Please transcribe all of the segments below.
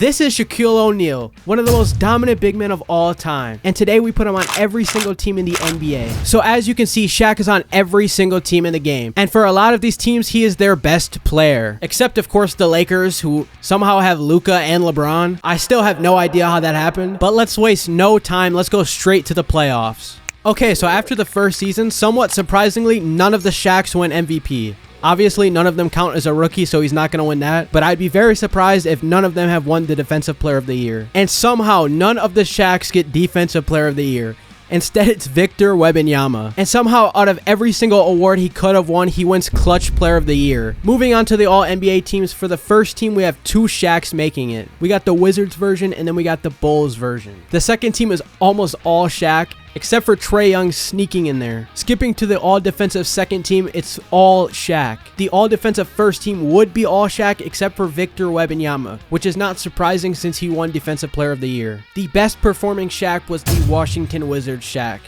This is Shaquille O'Neal, one of the most dominant big men of all time, and today we put him on every single team in the NBA. So as you can see, Shaq is on every single team in the game, and for a lot of these teams, he is their best player. Except, of course, the Lakers, who somehow have Luka and LeBron. I still have no idea how that happened, but let's waste no time. Let's go straight to the playoffs. Okay, so after the first season, somewhat surprisingly, none of the Shaqs win MVP. Obviously, none of them count as a rookie, so he's not going to win that. But I'd be very surprised if none of them have won the Defensive Player of the Year. And somehow, none of the Shaqs get Defensive Player of the Year. Instead, it's Victor Wembanyama. And somehow, out of every single award he could have won, he wins Clutch Player of the Year. Moving on to the All-NBA teams, for the first team, we have two Shaqs making it. We got the Wizards version, and then we got the Bulls version. The second team is almost all Shaq, except for Trae Young sneaking in there. Skipping to the all-defensive second team, it's all Shaq. The all-defensive first team would be all Shaq except for Victor Wembanyama, which is not surprising since he won Defensive Player of the Year. The best performing Shaq was the Washington Wizards Shaq,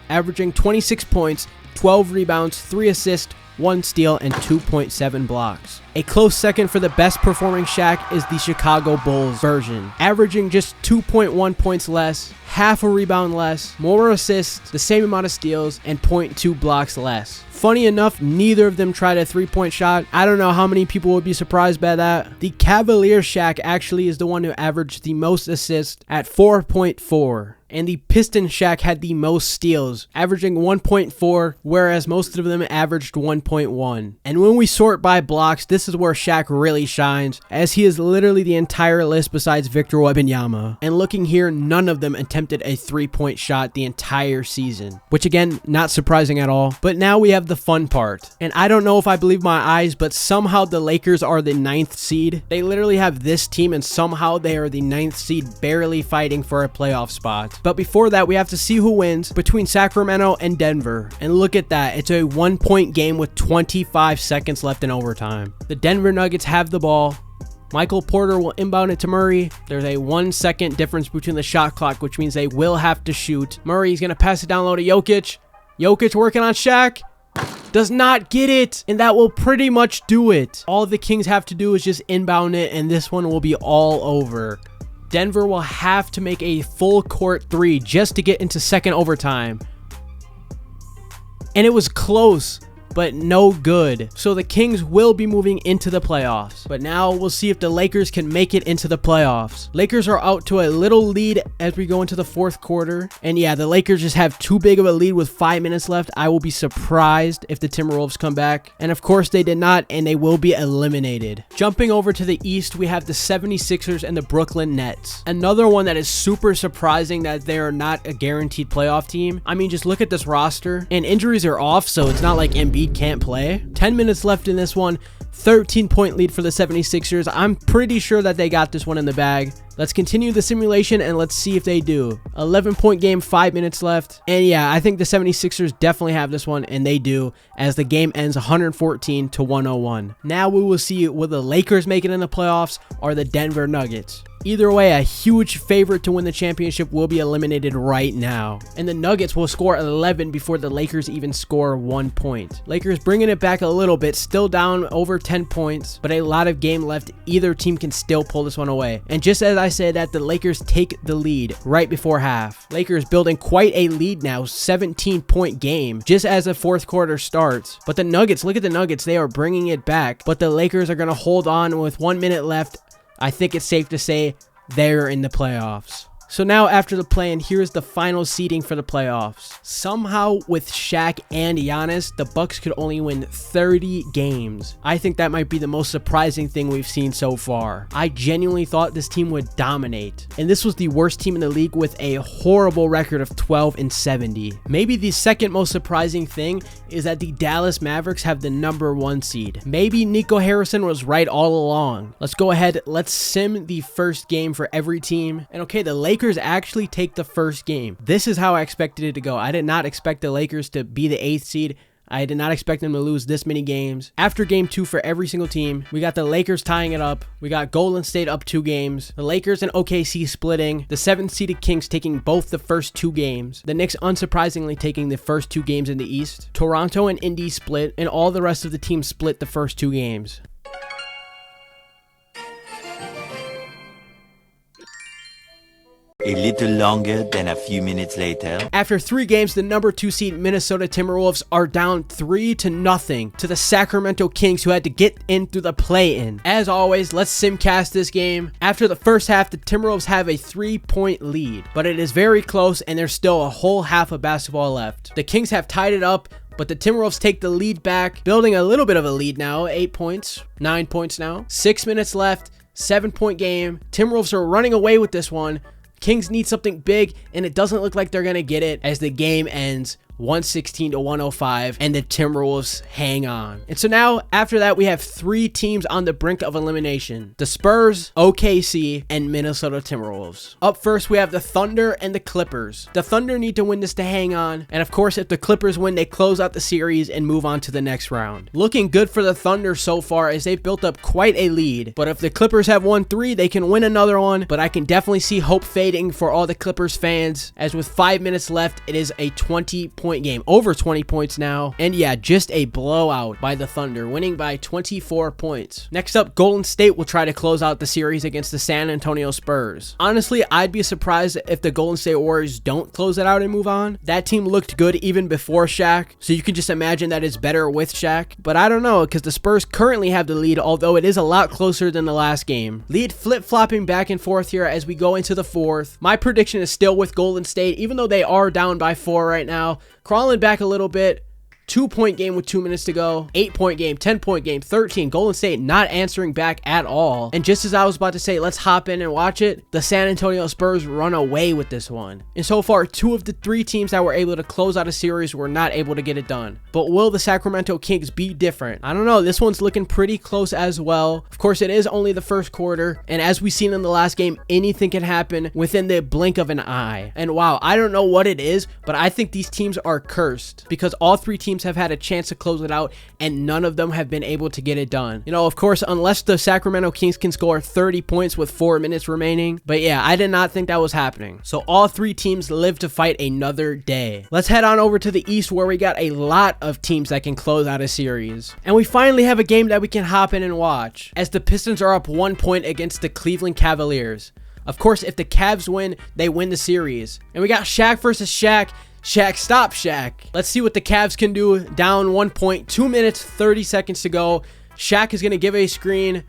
averaging 26 points, 12 rebounds, 3 assists, 1 steal, and 2.7 blocks. A close second for the best performing Shaq is the Chicago Bulls version, averaging just 2.1 points less, half a rebound less, more assists, the same amount of steals, and 0.2 blocks less. Funny enough, neither of them tried a three-point shot. I don't know how many people would be surprised by that. The Cavaliers Shaq actually is the one who averaged the most assists at 4.4. And the Pistons Shaq had the most steals, averaging 1.4, whereas most of them averaged 1.1. And when we sort by blocks, this is where Shaq really shines, as he is literally the entire list besides Victor Wembanyama. And looking here, none of them attempted a three-point shot the entire season, which again, not surprising at all. But now we have the fun part. And I don't know if I believe my eyes, but somehow the Lakers are the 9th seed. They literally have this team, and somehow they are the 9th seed, barely fighting for a playoff spot. But before that, we have to see who wins between Sacramento and Denver. And look at that. It's a 1-point game with 25 seconds left in overtime. The Denver Nuggets have the ball. Michael Porter will inbound it to Murray. There's a 1 second difference between the shot clock, which means they will have to shoot. Murray's going to pass it down low to Jokic. Jokic working on Shaq. Does not get it, and that will pretty much do it. All the Kings have to do is just inbound it, and this one will be all over. Denver will have to make a full court 3 just to get into second overtime. And it was close, but no good. So the Kings will be moving into the playoffs. But now we'll see if the Lakers can make it into the playoffs. Lakers are out to a little lead as we go into the fourth quarter. And yeah, the Lakers just have too big of a lead with 5 minutes left. I will be surprised if the Timberwolves come back. And of course they did not, and they will be eliminated. Jumping over to the East, we have the 76ers and the Brooklyn Nets. Another one that is super surprising that they are not a guaranteed playoff team. I mean, just look at this roster. And injuries are off, so it's not like Embiid can't play. 10 minutes left in this one. 13-point lead for the 76ers. I'm pretty sure that they got this one in the bag. Let's continue the simulation and let's see if they do. 11-point game, 5 minutes left. And yeah, I think the 76ers definitely have this one, and they do, as the game ends 114 to 101. Now we will see will the Lakers make it in the playoffs or the Denver Nuggets. Either way, a huge favorite to win the championship will be eliminated right now. And the Nuggets will score 11 before the Lakers even score 1 point. Lakers bringing it back a little bit, still down over 10 points, but a lot of game left. Either team can still pull this one away. And just as I said that, the Lakers take the lead right before half. Lakers building quite a lead now, 17-point game, just as the fourth quarter starts. But the Nuggets, look at the Nuggets, they are bringing it back. But the Lakers are going to hold on with 1 minute left. I think it's safe to say they're in the playoffs. So now after the play-in, here's the final seeding for the playoffs. Somehow with Shaq and Giannis, the Bucks could only win 30 games. I think that might be the most surprising thing we've seen so far. I genuinely thought this team would dominate. And this was the worst team in the league with a horrible record of 12-70. Maybe the second most surprising thing is that the Dallas Mavericks have the #1 seed. Maybe Nico Harrison was right all along. Let's go ahead, let's sim the first game for every team. And okay, the Lakers actually take the first game. This is how I expected it to go. I did not expect the Lakers to be the 8th seed. I did not expect them to lose this many games. After game 2 for every single team, we got the Lakers tying it up. We got Golden State up 2 games. The Lakers and OKC splitting. The 7th seeded Kings taking both the first 2 games. The Knicks unsurprisingly taking the first 2 games in the East. Toronto and Indy split, and all the rest of the teams split the first 2 games. A little longer than a few minutes later. After 3 games, the number 2 seed Minnesota Timberwolves are down 3-0 to the Sacramento Kings, who had to get in through the play-in. As always, let's simcast this game. After the first half, the Timberwolves have a 3-point lead, but it is very close and there's still a whole half of basketball left. The Kings have tied it up, but the Timberwolves take the lead back, building a little bit of a lead now. 8 points, 9 points now. 6 minutes left, 7-point game. Timberwolves are running away with this one. Kings need something big, and it doesn't look like they're going to get it as the game ends 116-105, and the Timberwolves hang on. And so now, after that, we have 3 teams on the brink of elimination: the Spurs, OKC, and Minnesota Timberwolves. Up first, we have the Thunder and the Clippers. The Thunder need to win this to hang on, and of course, if the Clippers win, they close out the series and move on to the next round. Looking good for the Thunder so far, as they've built up quite a lead, but if the Clippers have won 3, they can win another one, but I can definitely see hope fading for all the Clippers fans, as with 5 minutes left, it is a 20-point game, over 20 points now, and yeah, just a blowout by the Thunder, winning by 24 points. Next up, Golden State will try to close out the series against the San Antonio Spurs. Honestly, I'd be surprised if the Golden State Warriors don't close it out and move on. That team looked good even before Shaq, so you can just imagine that it's better with Shaq, but I don't know, because the Spurs currently have the lead, although it is a lot closer than the last game. Lead flip-flopping back and forth here as we go into the 4th. My prediction is still with Golden State, even though they are down by 4 right now. Crawling back a little bit. 2-point game with 2 minutes to go. 8-point game, 10-point game, 13. Golden State not answering back at all. And just as I was about to say, let's hop in and watch it, the San Antonio Spurs run away with this one. And so far, 2 of the 3 teams that were able to close out a series were not able to get it done. But will the Sacramento Kings be different? I don't know. This one's looking pretty close as well. Of course, it is only the first quarter. And as we've seen in the last game, anything can happen within the blink of an eye. And wow, I don't know what it is, but I think these teams are cursed, because all 3 teams have had a chance to close it out and none of them have been able to get it done. You know, of course, unless the Sacramento Kings can score 30 points with 4 minutes remaining. But yeah, I did not think that was happening. So all 3 teams live to fight another day. Let's head on over to the East, where we got a lot of teams that can close out a series. And we finally have a game that we can hop in and watch, as the Pistons are up 1 point against the Cleveland Cavaliers. Of course, if the Cavs win, they win the series. And we got Shaq versus Shaq. Shaq, stop Shaq. Let's see what the Cavs can do. Down 1 point, 2 minutes, 30 seconds to go. Shaq is going to give a screen.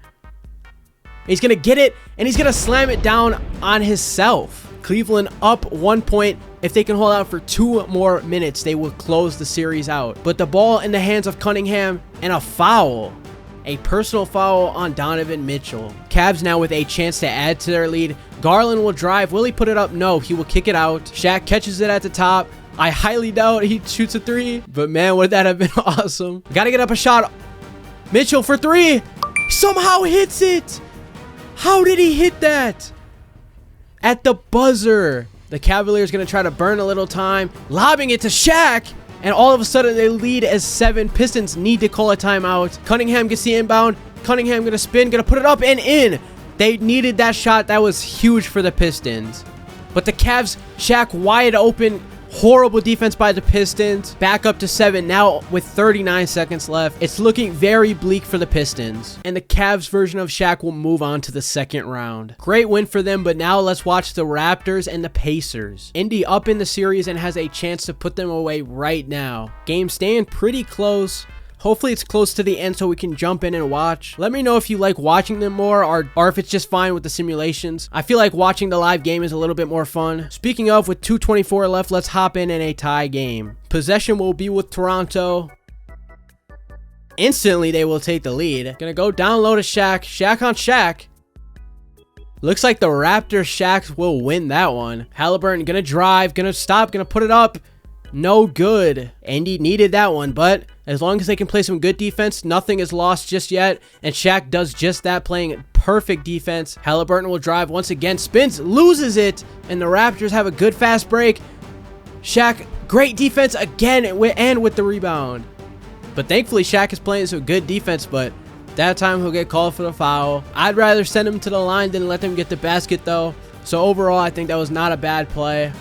He's going to get it, and he's going to slam it down on himself. Cleveland up 1 point. If they can hold out for 2 more minutes, they will close the series out. But the ball in the hands of Cunningham, and a foul. A personal foul on Donovan Mitchell. Cavs now with a chance to add to their lead. Garland will drive. Will he put it up? No, he will kick it out. Shaq catches it at the top. I highly doubt he shoots a 3, but man, would that have been awesome. Gotta get up a shot. Mitchell for 3. Somehow hits it. How did he hit that? At the buzzer. The Cavaliers gonna try to burn a little time, lobbing it to Shaq. And all of a sudden, they lead as 7. Pistons need to call a timeout. Cunningham gets the inbound. Cunningham gonna spin, gonna put it up and in. They needed that shot. That was huge for the Pistons. But the Cavs, Shaq wide open. Horrible defense by the Pistons. Back up to 7 now with 39 seconds left. It's looking very bleak for the Pistons. And the Cavs version of Shaq will move on to the second round. Great win for them, but now let's watch the Raptors and the Pacers. Indy up in the series and has a chance to put them away right now. Game staying pretty close. Hopefully it's close to the end so we can jump in and watch. Let me know if you like watching them more or if it's just fine with the simulations. I feel like watching the live game is a little bit more fun. Speaking of, with 2:24 left, let's hop in a tie game. Possession will be with Toronto. Instantly, they will take the lead. Gonna go down low to Shaq. Shaq on Shaq. Looks like the Raptors Shaqs will win that one. Haliburton gonna drive, gonna stop, gonna put it up. No good. Indy needed that one, but as long as they can play some good defense, nothing is lost just yet. And Shaq does just that, playing perfect defense. Haliburton will drive once again, spins, loses it, and the Raptors have a good fast break. Shaq, great defense again, and with the rebound. But thankfully, Shaq is playing some good defense, but that time he'll get called for the foul. I'd rather send him to the line than let them get the basket, though. So overall, I think that was not a bad play.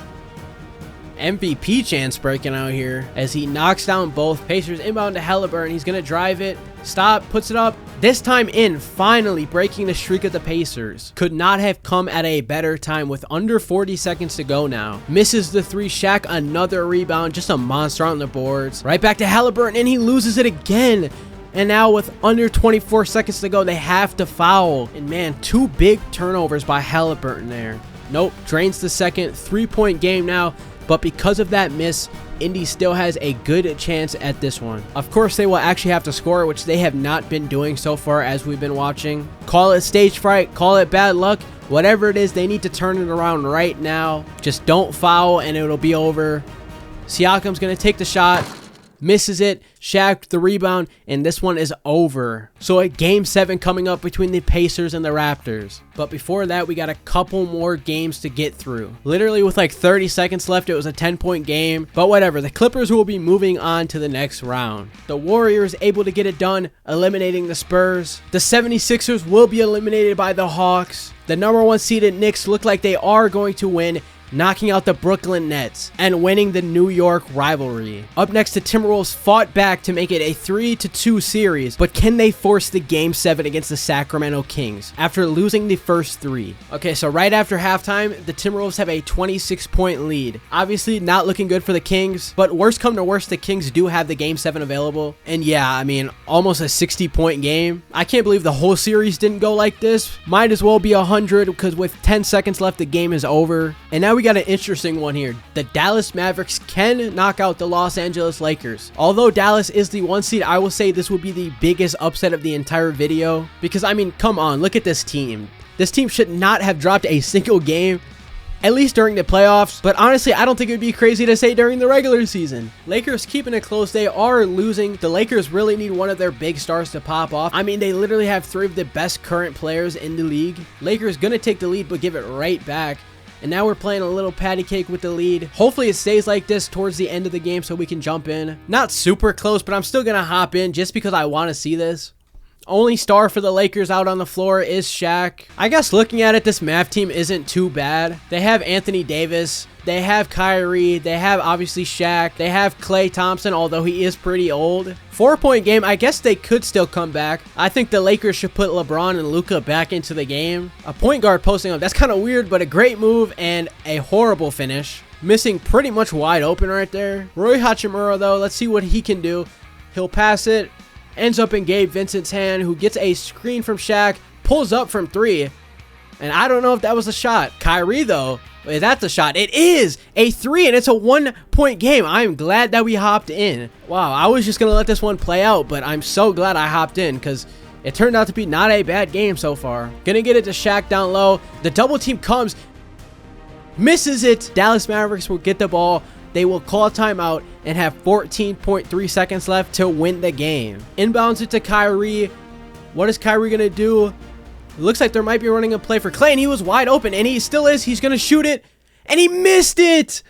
MVP chance breaking out here as he knocks down both. Pacers inbound to Haliburton. He's going to drive it. Stop. Puts it up. This time in, finally breaking the streak of the Pacers. Could not have come at a better time with under 40 seconds to go now. Misses the three. Shaq, another rebound, just a monster on the boards. Right back to Haliburton, and he loses it again. And now with under 24 seconds to go, they have to foul. And man, two big turnovers by Haliburton there. Nope, drains the second. 3-point game now. But because of that miss, Indy still has a good chance at this one. Of course, they will actually have to score, which they have not been doing so far as we've been watching. Call it stage fright, call it bad luck, whatever it is, they need to turn it around right now. Just don't foul and it'll be over. Siakam's going to take the shot. Misses it. Shaq the rebound, and this one is over. So a game 7 coming up between the Pacers and the Raptors. But before that, we got a couple more games to get through. Literally with like 30 seconds left, it was a 10-point game. But whatever, the Clippers will be moving on to the next round. The Warriors able to get it done, eliminating the Spurs. The 76ers will be eliminated by the Hawks. The number 1 seeded Knicks look like they are going to win, knocking out the Brooklyn Nets and winning the New York rivalry. Up next, the Timberwolves fought back to make it a 3-2 series, but can they force the game 7 against the Sacramento Kings after losing the first 3? Okay, so right after halftime, the Timberwolves have a 26-point lead. Obviously not looking good for the Kings, but worst come to worst, the Kings do have the game 7 available. And yeah, I mean, almost a 60-point game. I can't believe the whole series didn't go like this. Might as well be 100 because with 10 seconds left, the game is over. And now we got an interesting one here. The Dallas Mavericks can knock out the Los Angeles Lakers. Although Dallas is the 1 seed, I will say this will be the biggest upset of the entire video. Because, I mean, come on, look at this team. This team should not have dropped a single game, at least during the playoffs. But honestly, I don't think it would be crazy to say during the regular season. Lakers keeping it close. They are losing. The Lakers really need one of their big stars to pop off. I mean, they literally have 3 of the best current players in the league. Lakers gonna take the lead, but give it right back. And now we're playing a little patty cake with the lead. Hopefully it stays like this towards the end of the game so we can jump in. Not super close, but I'm still going to hop in just because I want to see this. Only star for the Lakers out on the floor is Shaq. I guess looking at it, this Mav team isn't too bad. They have Anthony Davis. They have Kyrie. They have obviously Shaq. They have Klay Thompson, although he is pretty old. 4-point game. I guess they could still come back. I think the Lakers should put LeBron and Luka back into the game. A point guard posting up. That's kind of weird, but a great move and a horrible finish. Missing pretty much wide open right there. Rui Hachimura, though, let's see what he can do. He'll pass it. Ends up in Gabe Vincent's hand, who gets a screen from Shaq. Pulls up from 3. And I don't know if that was a shot. Kyrie, though, is that the shot? It is a 3, and it's a 1-point game. I'm glad that we hopped in. Wow, I was just going to let this one play out, but I'm so glad I hopped in because it turned out to be not a bad game so far. Gonna get it to Shaq down low. The double team comes. Misses it. Dallas Mavericks will get the ball. They will call timeout and have 14.3 seconds left to win the game. Inbounds it to Kyrie. What is Kyrie going to do? It looks like there might be running a play for Klay, and he was wide open, and he still is. He's going to shoot it, and he missed it.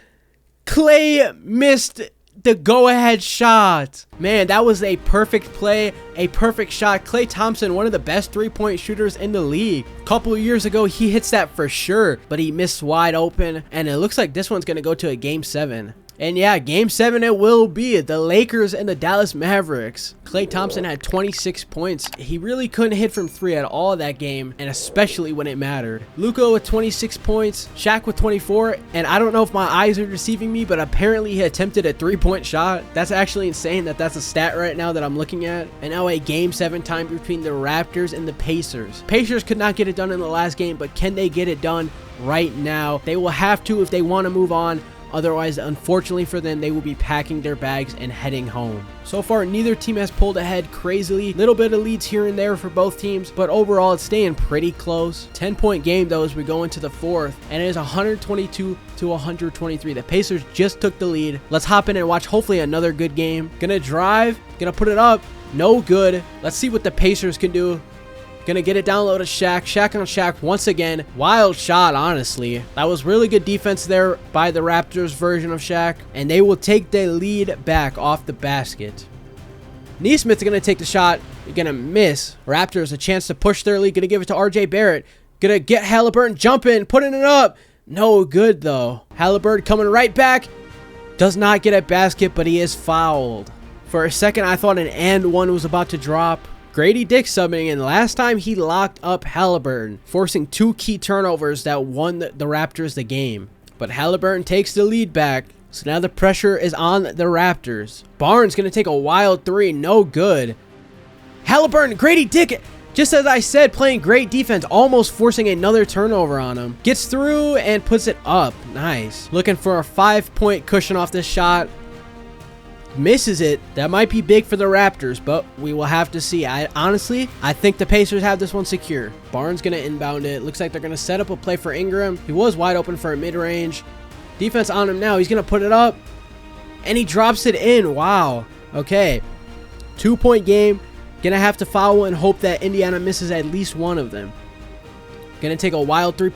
Klay missed the go-ahead shot. Man, that was a perfect play, a perfect shot. Klay Thompson, one of the best 3-point shooters in the league. A couple of years ago, he hits that for sure, but he missed wide open, and it looks like this one's going to go to a game 7. And yeah, game 7 it will be. The Lakers and the Dallas Mavericks. Klay Thompson had 26 points. He really couldn't hit from 3 at all that game, and especially when it mattered. Luka with 26 points, Shaq with 24, and I don't know if my eyes are deceiving me, but apparently he attempted a 3-point shot. That's actually insane that that's a stat right now that I'm looking at. And now a game 7 time between the Raptors and the Pacers. Pacers could not get it done in the last game, but can they get it done right now? They will have to if they want to move on. Otherwise, unfortunately for them, they will be packing their bags and heading home. So far, neither team has pulled ahead crazily. Little bit of leads here and there for both teams, but overall, it's staying pretty close. 10-point game, though, as we go into the 4th, and it is 122 to 123. The Pacers just took the lead. Let's hop in and watch, hopefully, another good game. Gonna drive, gonna put it up. No good. Let's see what the Pacers can do. Gonna get it down low to Shaq. Shaq on Shaq once again. Wild shot, honestly. That was really good defense there by the Raptors version of Shaq. And they will take the lead back off the basket. Neesmith's gonna take the shot. You're gonna miss. Raptors a chance to push their lead. Gonna give it to RJ Barrett. Gonna get Haliburton jumping, putting it up. No good, though. Haliburton coming right back. Does not get a basket, but he is fouled. For a second, I thought an and one was about to drop. Grady Dick subbing in. Last time he locked up Haliburton, forcing 2 key turnovers that won the Raptors the game. But Haliburton takes the lead back, so now the pressure is on the Raptors. Barnes going to take a wild 3, no good. Haliburton, Grady Dick, just as I said, playing great defense, almost forcing another turnover on him. Gets through and puts it up. Nice. Looking for a 5-point cushion off this shot. Misses it. That might be big for the Raptors, but we will have to see. Honestly, I think the Pacers have this one secure. Barnes going to inbound it. Looks like they're going to set up a play for Ingram. He was wide open for a mid-range. Defense on him now. He's going to put it up, and he drops it in. Wow. Okay. 2-point game. Going to have to foul and hope that Indiana misses at least one of them. Going to take a wild 3.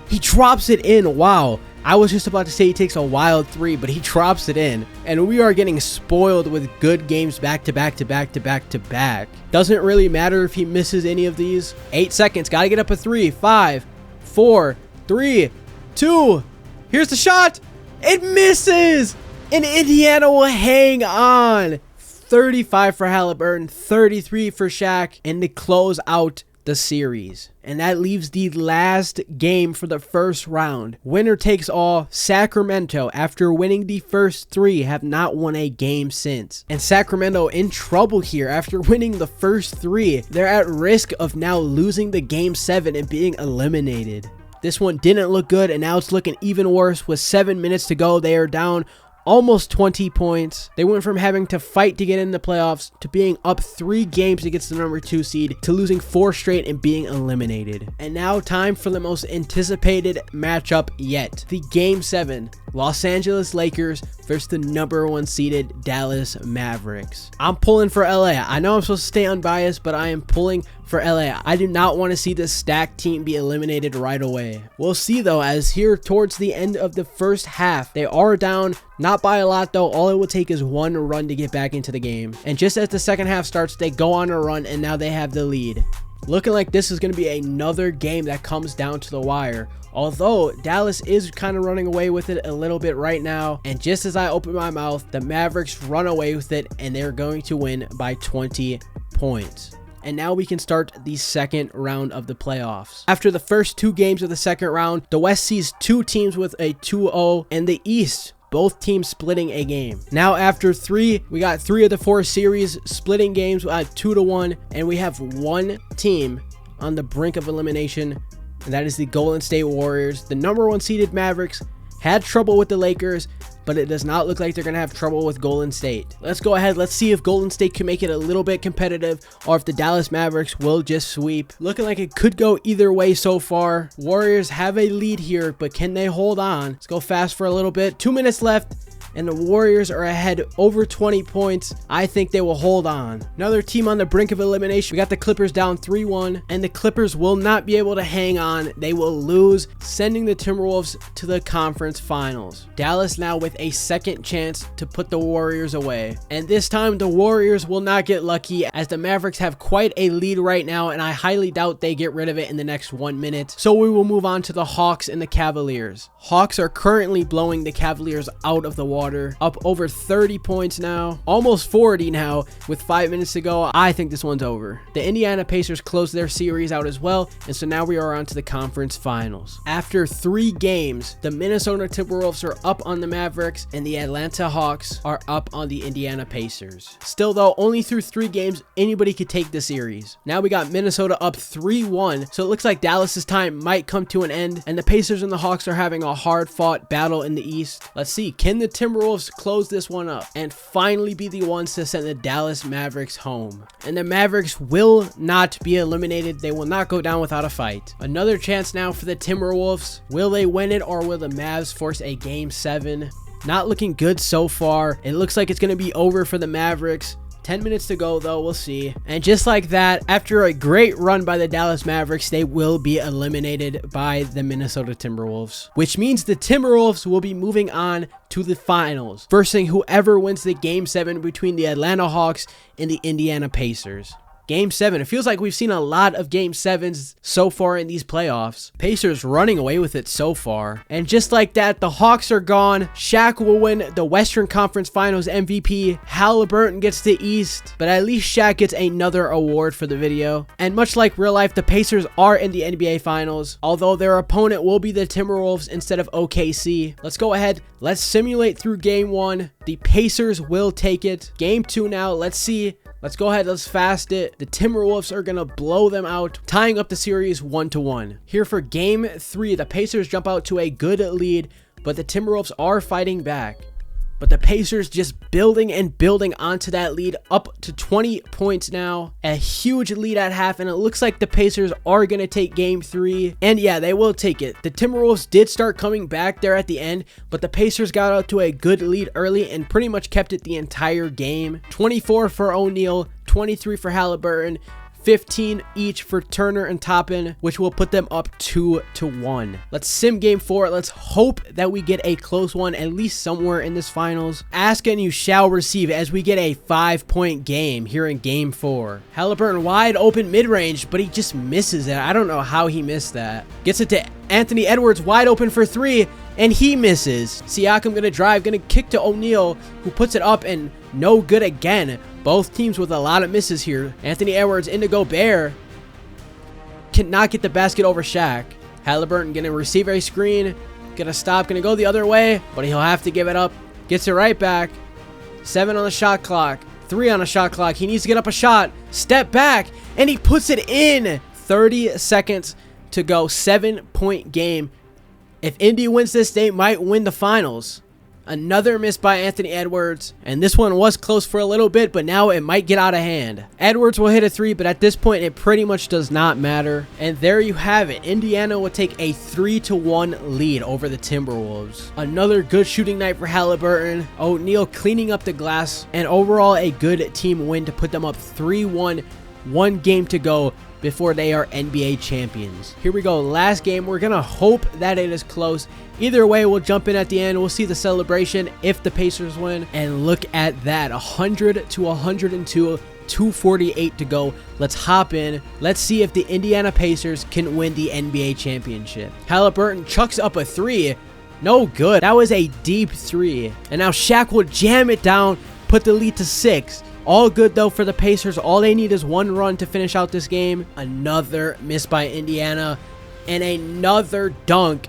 He drops it in. Wow. I was just about to say he takes a wild 3, but he drops it in. And we are getting spoiled with good games back to back to back to back to back. Doesn't really matter if he misses any of these. 8 seconds. Got to get up a 3. 5, 4, 3, 2. Here's the shot. It misses. And Indiana will hang on. 35 for Haliburton, 33 for Shaq, and to close out the series. And that leaves the last game for the first round. Winner takes all. Sacramento, after winning the first 3, have not won a game since. And Sacramento in trouble here after winning the first 3. They're at risk of now losing the game 7 and being eliminated. This one didn't look good, and now it's looking even worse. With 7 minutes to go, they are down almost 20 points. They went from having to fight to get in the playoffs to being up 3 games against the number 2 seed to losing 4 straight and being eliminated. And now time for the most anticipated matchup yet. The Game 7. Los Angeles Lakers versus the number 1 seeded Dallas Mavericks. I'm pulling for LA. I know I'm supposed to stay unbiased, but I am pulling for LA. I do not want to see this stacked team be eliminated right away. We'll see though, as here towards the end of the first half, they are down, not by a lot though. All it will take is 1 run to get back into the game. And just as the second half starts, they go on a run and now they have the lead. Looking like this is going to be another game that comes down to the wire. Although Dallas is kind of running away with it a little bit right now. And just as I open my mouth, the Mavericks run away with it and they're going to win by 20 points. And now we can start the second round of the playoffs. After the first 2 games of the second round, the West sees 2 teams with a 2-0, and the East, both teams splitting a game. Now after 3, we got 3 of the 4 series splitting games at 2-1, and we have 1 team on the brink of elimination, and that is the Golden State Warriors. The number 1 seeded Mavericks had trouble with the Lakers, but it does not look like they're going to have trouble with Golden State. Let's go ahead. Let's see if Golden State can make it a little bit competitive or if the Dallas Mavericks will just sweep. Looking like it could go either way so far. Warriors have a lead here, but can they hold on? Let's go fast for a little bit. 2 minutes left. And the Warriors are ahead over 20 points. I think they will hold on. Another team on the brink of elimination. We got the Clippers down 3-1, and the Clippers will not be able to hang on. They will lose, sending the Timberwolves to the conference finals. Dallas now with a second chance to put the Warriors away. And this time, the Warriors will not get lucky, as the Mavericks have quite a lead right now, and I highly doubt they get rid of it in the next 1 minute. So we will move on to the Hawks and the Cavaliers. Hawks are currently blowing the Cavaliers out of the water. Up over 30 points now, almost 40 now with 5 minutes to go. I think this one's over. The Indiana Pacers closed their series out as well, and so now we are on to the conference finals. After 3 games, the Minnesota Timberwolves are up on the Mavericks, and the Atlanta Hawks are up on the Indiana Pacers. Still though, only through 3 games, anybody could take the series. Now we got Minnesota up 3-1, so it looks like Dallas's time might come to an end, and the Pacers and the Hawks are having a hard-fought battle in the East. Let's see, can the Timberwolves close this one up and finally be the ones to send the Dallas Mavericks home? And the Mavericks will not be eliminated. They will not go down without a fight. Another chance now for the Timberwolves. Will they win it, or will the Mavs force a game 7? Not looking good so far. It looks like it's going to be over for the Mavericks. 10 minutes to go though, we'll see. And just like that, after a great run by the Dallas Mavericks, they will be eliminated by the Minnesota Timberwolves, which means the Timberwolves will be moving on to the finals, versing whoever wins the game 7 between the Atlanta Hawks and the Indiana Pacers. Game 7. It feels like we've seen a lot of Game 7s so far in these playoffs. Pacers running away with it so far. And just like that, the Hawks are gone. Shaq will win the Western Conference Finals MVP. Haliburton gets the East. But at least Shaq gets another award for the video. And much like real life, the Pacers are in the NBA Finals. Although their opponent will be the Timberwolves instead of OKC. Let's go ahead. Let's simulate through Game 1. The Pacers will take it. Game 2 now. Let's see. Let's go ahead, let's fast it. The Timberwolves are going to blow them out, tying up the series 1-1. Here for Game 3, the Pacers jump out to a good lead, but the Timberwolves are fighting back. But the Pacers just building and building onto that lead, up to 20 points now. A huge lead at half, and it looks like the Pacers are going to take Game 3. And yeah, they will take it. The Timberwolves did start coming back there at the end, but the Pacers got out to a good lead early and pretty much kept it the entire game. 24 for O'Neal, 23 for Haliburton, 15 each for Turner and Toppin, which will put them up 2-1. Let's sim Game 4. Let's hope that we get a close one, at least somewhere in this finals. Ask and you shall receive as we get a 5-point game here in Game 4. Haliburton wide open mid-range, but he just misses it. I don't know how he missed that. Gets it to Anthony Edwards wide open for 3, and he misses. Siakam gonna drive, gonna kick to O'Neal, who puts it up and no good again. Both teams with a lot of misses here. Anthony Edwards into Gobert. Cannot get the basket over Shaq. Haliburton gonna receive a screen. Gonna stop, gonna go the other way, but he'll have to give it up. Gets it right back. 7 on the shot clock. 3 on the shot clock. He needs to get up a shot. Step back, and he puts it in. 30 seconds to go. 7-point game. If Indy wins this, they might win the finals. Another miss by Anthony Edwards, and this one was close for a little bit, but now it might get out of hand. Edwards will hit a 3, but at this point it pretty much does not matter. And there you have it. Indiana will take a 3-1 lead over the Timberwolves. Another good shooting night for Haliburton. O'Neal cleaning up the glass, and overall a good team win to put them up 3-1. 1 game to go before they are NBA champions. Here we go, last game. We're gonna hope that it is close. Either way, we'll jump in at the end. We'll see the celebration if the Pacers win. And look at that, 100-102, 2:48 to go. Let's hop in. Let's see if the Indiana Pacers can win the NBA championship. Haliburton chucks up a 3. No good. That was a deep 3. And now Shaq will jam it down, put the lead to 6. All good though for the Pacers. All they need is 1 run to finish out this game. Another miss by Indiana, and another dunk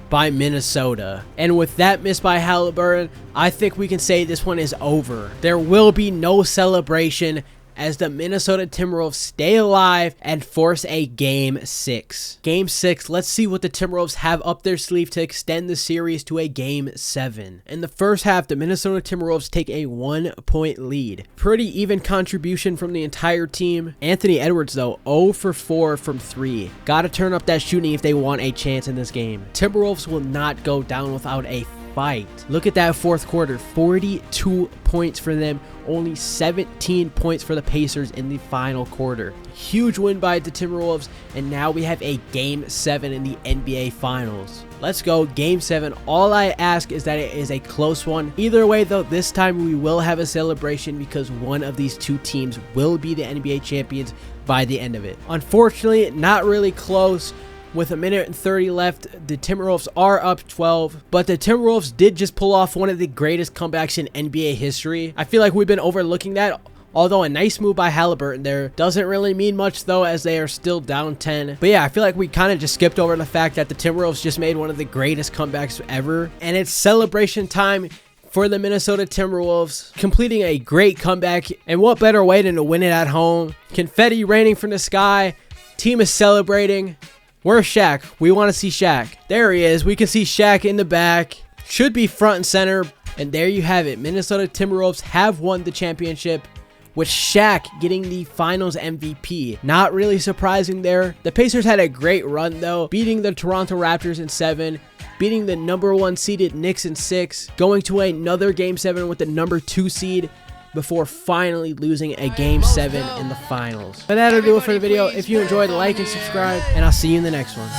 by Minnesota. And with that miss by Haliburton, I think we can say this one is over. There will be no celebration as the Minnesota Timberwolves stay alive and force a Game 6. Game 6, let's see what the Timberwolves have up their sleeve to extend the series to a Game 7. In the first half, the Minnesota Timberwolves take a 1-point lead. Pretty even contribution from the entire team. Anthony Edwards, though, 0 for 4 from 3. Gotta turn up that shooting if they want a chance in this game. Timberwolves will not go down without a fight. Look at that fourth quarter, 42 points for them, only 17 points for the Pacers in the final quarter. Huge win by the Timberwolves, and now we have a Game 7 in the NBA Finals. Let's go, Game 7. All I ask is that it is a close one. Either way though, this time we will have a celebration because one of these two teams will be the NBA champions by the end of it. Unfortunately, not really close. With 1:30 left, the Timberwolves are up 12, but the Timberwolves did just pull off one of the greatest comebacks in NBA history. I feel like we've been overlooking that, although a nice move by Haliburton there. Doesn't really mean much though, as they are still down 10. But yeah, I feel like we kind of just skipped over the fact that the Timberwolves just made one of the greatest comebacks ever, and it's celebration time for the Minnesota Timberwolves, completing a great comeback, and what better way than to win it at home. Confetti raining from the sky, team is celebrating. Where's Shaq? We want to see Shaq. There he is. We can see Shaq in the back. Should be front and center. And there you have it. Minnesota Timberwolves have won the championship, with Shaq getting the finals MVP. Not really surprising there. The Pacers had a great run though, beating the Toronto Raptors in 7, beating the #1 seeded Knicks in 6, going to another Game 7 with the #2 seed, before finally losing a Game 7 in the finals. But that'll do it for the video. If you enjoyed, like and subscribe, and I'll see you in the next one.